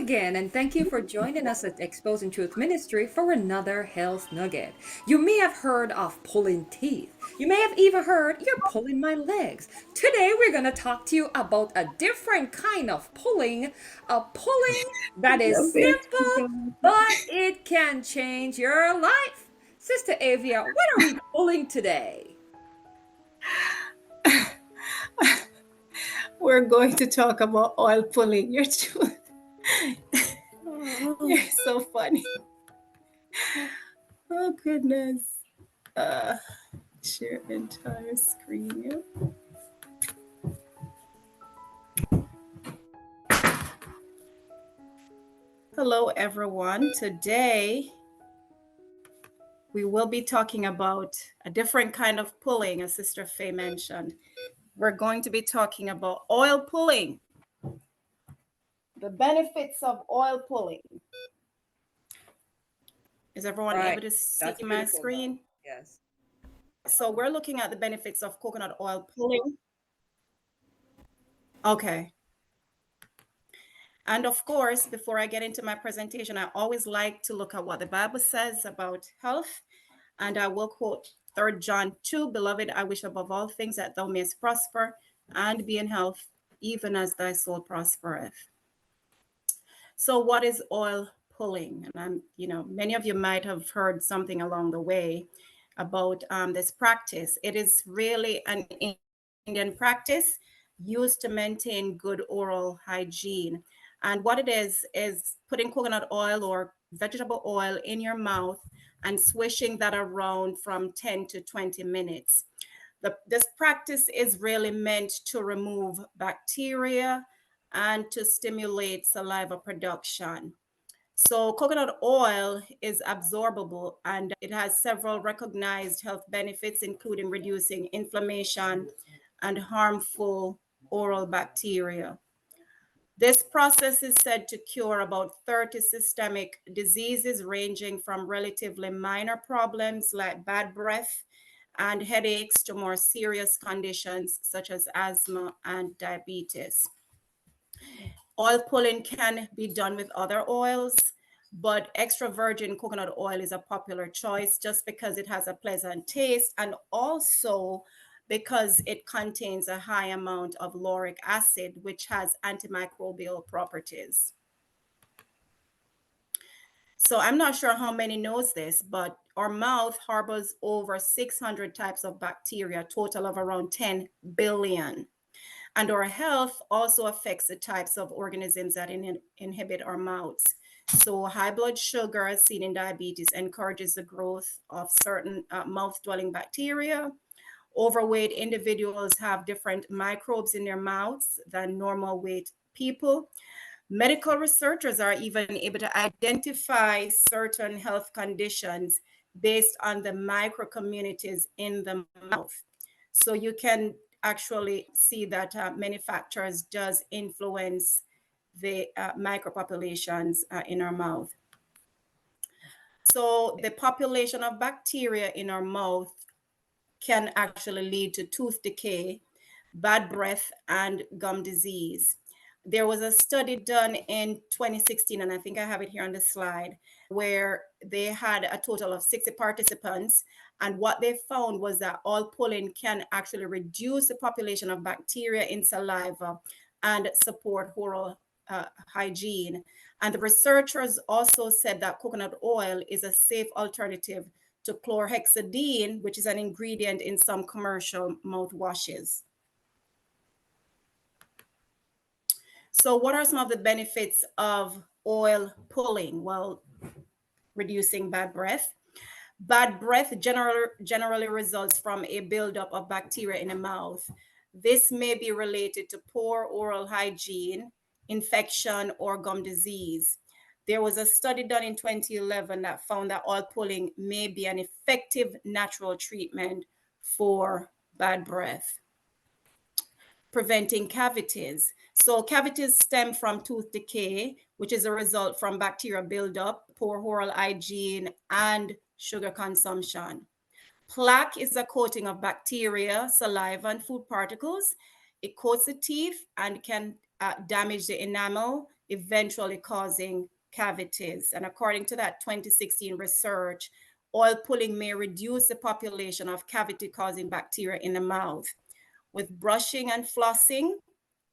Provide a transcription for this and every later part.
again, and thank you for joining us at Exposing Truth Ministry for another Health Nugget. You may have heard of pulling teeth. You may have even heard, you're pulling my legs. Today, we're going to talk to you about a different kind of pulling, a pulling that is Love it. simple, but it can change your life. Sister Avia, what are we pulling today? We're going to talk about oil pulling your tooth. You're so funny. Oh goodness. Uh, share entire screen. Hello everyone. Today we will be talking about a different kind of pulling, as Sister Faye mentioned. We're going to be talking about oil pulling. The benefits of oil pulling. Is everyone Right. able to see That's my beautiful, though. screen? Yes. So we're looking at the benefits of coconut oil pulling. Okay. And of course, before I get into my presentation, I always like to look at what the Bible says about health. And I will quote 3 John 2, Beloved, I wish above all things that thou mayest prosper and be in health, even as thy soul prospereth. So what is oil pulling? And many of you might have heard something along the way about this practice. It is really an Indian practice used to maintain good oral hygiene. And what it is putting coconut oil or vegetable oil in your mouth and swishing that around from 10 to 20 minutes. This practice is really meant to remove bacteria and to stimulate saliva production. So coconut oil is absorbable and it has several recognized health benefits, including reducing inflammation and harmful oral bacteria. This process is said to cure about 30 systemic diseases, ranging from relatively minor problems like bad breath and headaches to more serious conditions such as asthma and diabetes. Oil pulling can be done with other oils, but extra virgin coconut oil is a popular choice just because it has a pleasant taste and also because it contains a high amount of lauric acid, which has antimicrobial properties. So I'm not sure how many knows this, but our mouth harbors over 600 types of bacteria, a total of around 10 billion. And our health also affects the types of organisms that inhibit our mouths. So high blood sugar, as seen in diabetes, encourages the growth of certain mouth-dwelling bacteria. Overweight individuals have different microbes in their mouths than normal weight people. Medical researchers are even able to identify certain health conditions based on the microcommunities in the mouth. So you can actually see that manufacturers does influence the micropopulations in our mouth. So the population of bacteria in our mouth can actually lead to tooth decay, bad breath, and gum disease. There was a study done in 2016, and I think I have it here on the slide, where they had a total of 60 participants. And what they found was that oil pulling can actually reduce the population of bacteria in saliva and support oral hygiene. And the researchers also said that coconut oil is a safe alternative to chlorhexidine, which is an ingredient in some commercial mouthwashes. So what are some of the benefits of oil pulling? Well, reducing bad breath. Bad breath generally results from a buildup of bacteria in the mouth. This may be related to poor oral hygiene, infection, or gum disease. There was a study done in 2011 that found that oil pulling may be an effective natural treatment for bad breath. Preventing cavities. So cavities stem from tooth decay, which is a result from bacteria buildup, poor oral hygiene, and sugar consumption. Plaque is a coating of bacteria, saliva, and food particles. It coats the teeth and can damage the enamel, eventually causing cavities. And according to that 2016 research, oil pulling may reduce the population of cavity causing bacteria in the mouth. With brushing and flossing,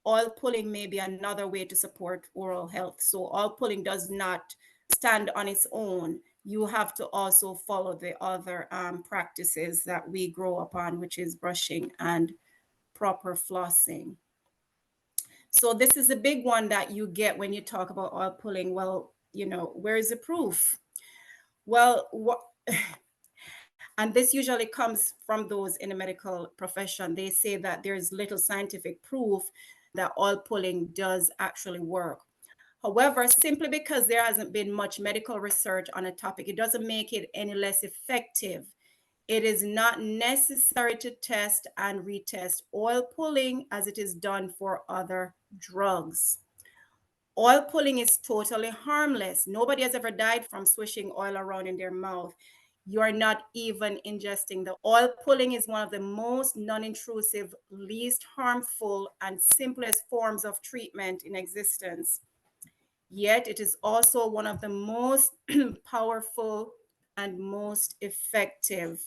oil pulling may be another way to support oral health. So, oil pulling does not stand on its own. You have to also follow the other practices that we grow upon, which is brushing and proper flossing. So, this is a big one that you get when you talk about oil pulling. Well, where is the proof? Well, what and this usually comes from those in the medical profession. They say that there's little scientific proof that oil pulling does actually work. However, simply because there hasn't been much medical research on a topic, it doesn't make it any less effective. It is not necessary to test and retest oil pulling as it is done for other drugs. Oil pulling is totally harmless. Nobody has ever died from swishing oil around in their mouth. You are not even ingesting the oil pulling is one of the most non-intrusive, least harmful, and simplest forms of treatment in existence. Yet it is also one of the most powerful and most effective.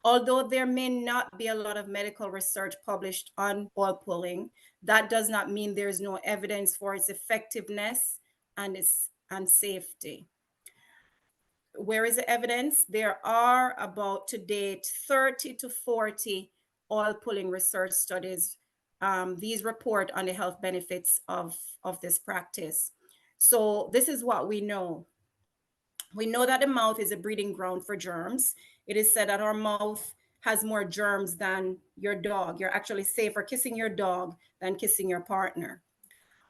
Although there may not be a lot of medical research published on oil pulling, that does not mean there is no evidence for its effectiveness and safety. Where is the evidence? There are about to date 30 to 40 oil pulling research studies. These report on the health benefits of this practice. So this is what we know. We know that the mouth is a breeding ground for germs. It is said that our mouth has more germs than your dog. You're actually safer kissing your dog than kissing your partner.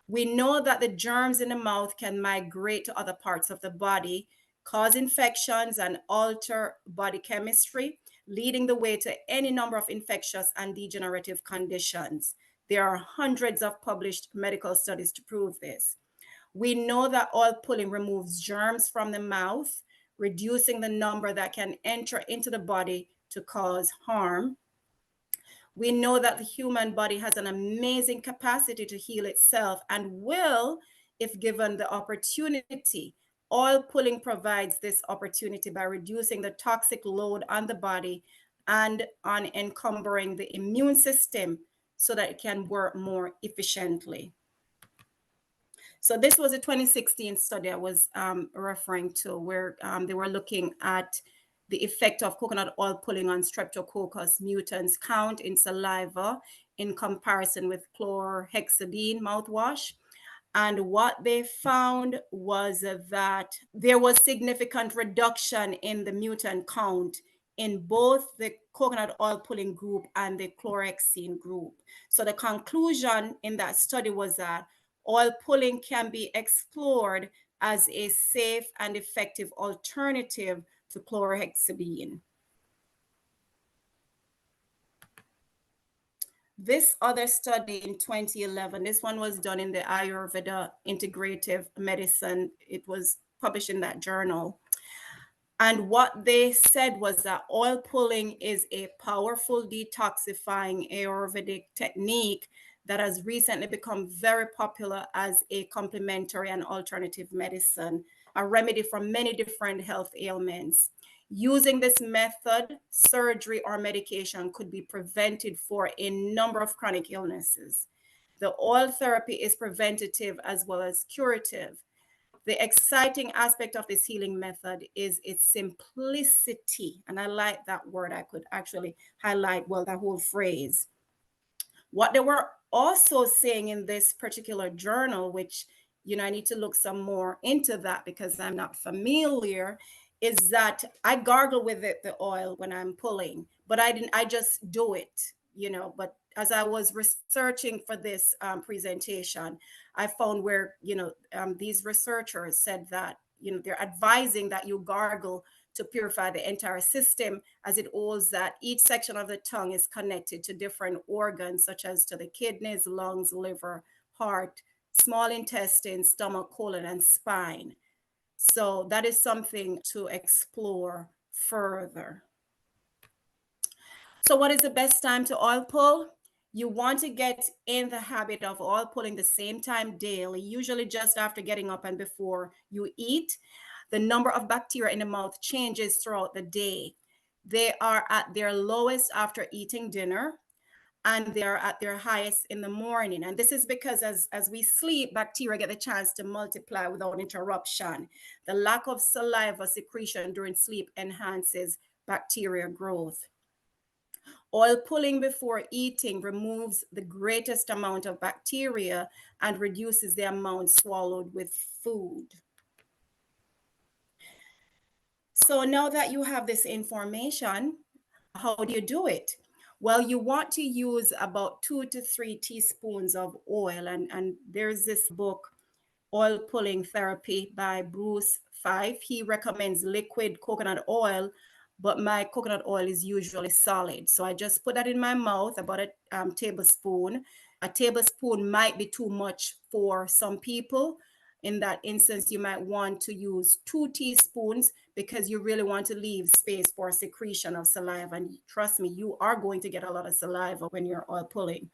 We know that the germs in the mouth can migrate to other parts of the body, cause infections, and alter body chemistry, leading the way to any number of infectious and degenerative conditions. There are hundreds of published medical studies to prove this. We know that oil pulling removes germs from the mouth, reducing the number that can enter into the body to cause harm. We know that the human body has an amazing capacity to heal itself and will, if given the opportunity. Oil pulling provides this opportunity by reducing the toxic load on the body and on encumbering the immune system so that it can work more efficiently. So this was a 2016 study I was referring to, where they were looking at the effect of coconut oil pulling on Streptococcus mutans count in saliva in comparison with chlorhexidine mouthwash. And what they found was that there was significant reduction in the mutant count in both the coconut oil pulling group and the chlorhexidine group. So the conclusion in that study was that oil pulling can be explored as a safe and effective alternative to chlorhexidine. This other study in 2011, this one was done in the Ayurveda Integrative Medicine. It was published in that journal. And what they said was that oil pulling is a powerful detoxifying Ayurvedic technique that has recently become very popular as a complementary and alternative medicine, a remedy for many different health ailments. Using this method, surgery or medication could be prevented for a number of chronic illnesses. The oil therapy is preventative as well as curative. The exciting aspect of this healing method is its simplicity. And I like that word. I could actually highlight, well, that whole phrase. What they were also saying in this particular journal, which, I need to look some more into that because I'm not familiar, is that I gargle with the oil when I'm pulling, but I just do it, but as I was researching for this presentation, I found where, these researchers said that, they're advising that you gargle to purify the entire system, as it holds that each section of the tongue is connected to different organs, such as to the kidneys, lungs, liver, heart, small intestine, stomach, colon, and spine. So that is something to explore further. So what is the best time to oil pull? You want to get in the habit of oil pulling the same time daily, usually just after getting up and before you eat. The number of bacteria in the mouth changes throughout the day. They are at their lowest after eating dinner, and they're at their highest in the morning. And this is because as we sleep, bacteria get the chance to multiply without interruption. The lack of saliva secretion during sleep enhances bacteria growth. Oil pulling before eating removes the greatest amount of bacteria and reduces the amount swallowed with food. So now that you have this information, how do you do it? Well, you want to use about 2 to 3 teaspoons of oil. And there's this book, Oil Pulling Therapy by Bruce Fife. He recommends liquid coconut oil, but my coconut oil is usually solid. So I just put that in my mouth, about a tablespoon. A tablespoon might be too much for some people. In that instance, you might want to use 2 teaspoons because you really want to leave space for secretion of saliva. And trust me, you are going to get a lot of saliva when you're oil pulling.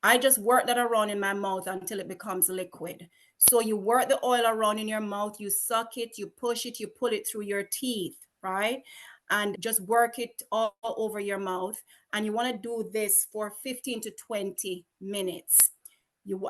I just work that around in my mouth until it becomes liquid. So you work the oil around in your mouth, you suck it, you push it, you pull it through your teeth, right? And just work it all over your mouth. And you want to do this for 15 to 20 minutes. You,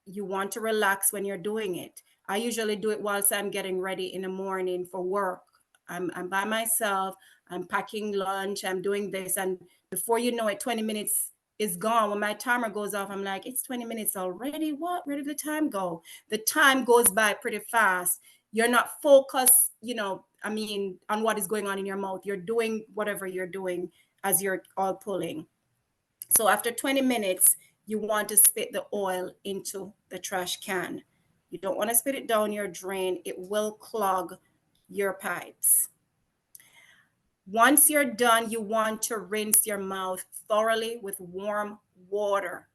you want to relax when you're doing it. I usually do it whilst I'm getting ready in the morning for work. I'm by myself, I'm packing lunch, I'm doing this. And before you know it, 20 minutes is gone. When my timer goes off, I'm like, it's 20 minutes already. What? Where did the time go? The time goes by pretty fast. You're not focused, on what is going on in your mouth. You're doing whatever you're doing as you're all pulling. So after 20 minutes, you want to spit the oil into the trash can. You don't want to spit it down your drain. It will clog your pipes. Once you're done, you want to rinse your mouth thoroughly with warm water.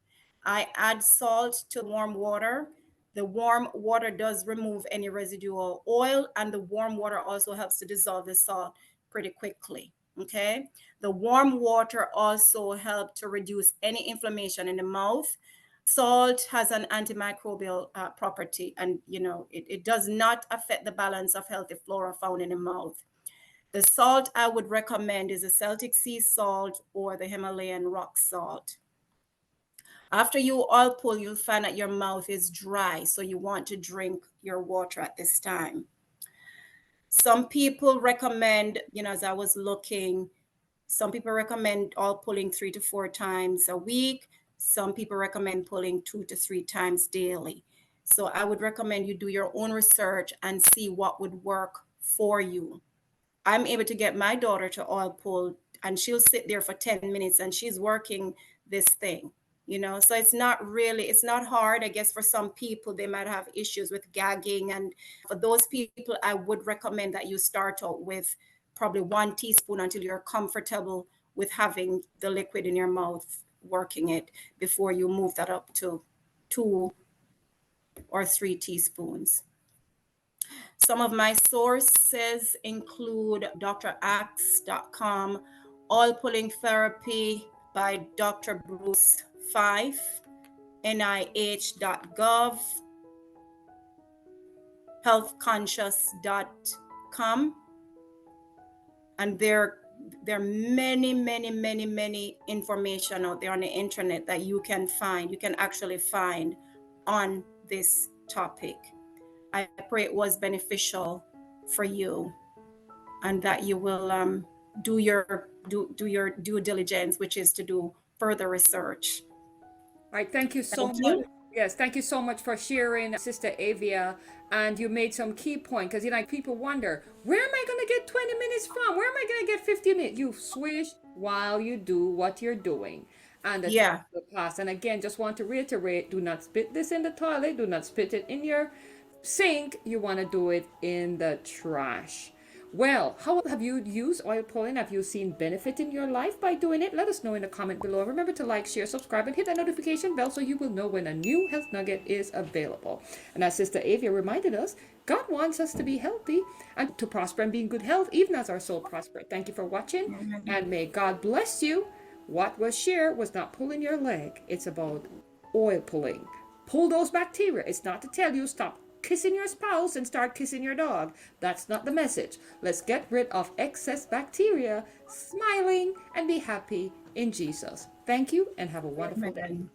I add salt to warm water. The warm water does remove any residual oil, and the warm water also helps to dissolve the salt pretty quickly. Okay. The warm water also helps to reduce any inflammation in the mouth. Salt has an antimicrobial property, and it does not affect the balance of healthy flora found in the mouth. The salt I would recommend is the Celtic sea salt or the Himalayan rock salt. After you oil pull, you'll find that your mouth is dry, so you want to drink your water at this time. Some people recommend, as I was looking, some people recommend oil pulling 3 to 4 times a week. Some people recommend pulling 2 to 3 times daily. So I would recommend you do your own research and see what would work for you. I'm able to get my daughter to oil pull, and she'll sit there for 10 minutes and she's working this thing, So it's not hard. I guess for some people, they might have issues with gagging. And for those people, I would recommend that you start out with probably 1 teaspoon until you're comfortable with having the liquid in your mouth, working it before you move that up to 2 or 3 teaspoons. Some of my sources include draxe.com, Oil Pulling Therapy by Dr. Bruce Fife, NIH.gov, healthconscious.com, and there are many, many, many, many information out there on the internet that you can actually find on this topic. I pray it was beneficial for you, and that you will do your due diligence, which is to do further research. All right, thank you so Thank much. you. Yes, thank you so much for sharing, Sister Avia. And you made some key point because people wonder, where am I going to get 20 minutes from? Where am I going to get 50 minutes? You swish while you do what you're doing, and the time Yeah. will pass. And again, just want to reiterate: do not spit this in the toilet. Do not spit it in your sink. You want to do it in the trash. Well, how have you used oil pulling? Have you seen benefit in your life by doing it? Let us know in the comment below. Remember to like, share, subscribe, and hit that notification bell so you will know when a new health nugget is available. And as Sister Avia reminded us, God wants us to be healthy and to prosper and be in good health, even as our soul prosper. Thank you for watching, and may God bless you. What was shared was not pulling your leg, it's about oil pulling. Pull those bacteria. It's not to tell you stop kissing your spouse and start kissing your dog. That's not the message. Let's get rid of excess bacteria, smiling, and be happy in Jesus. Thank you and have a wonderful day. Amen.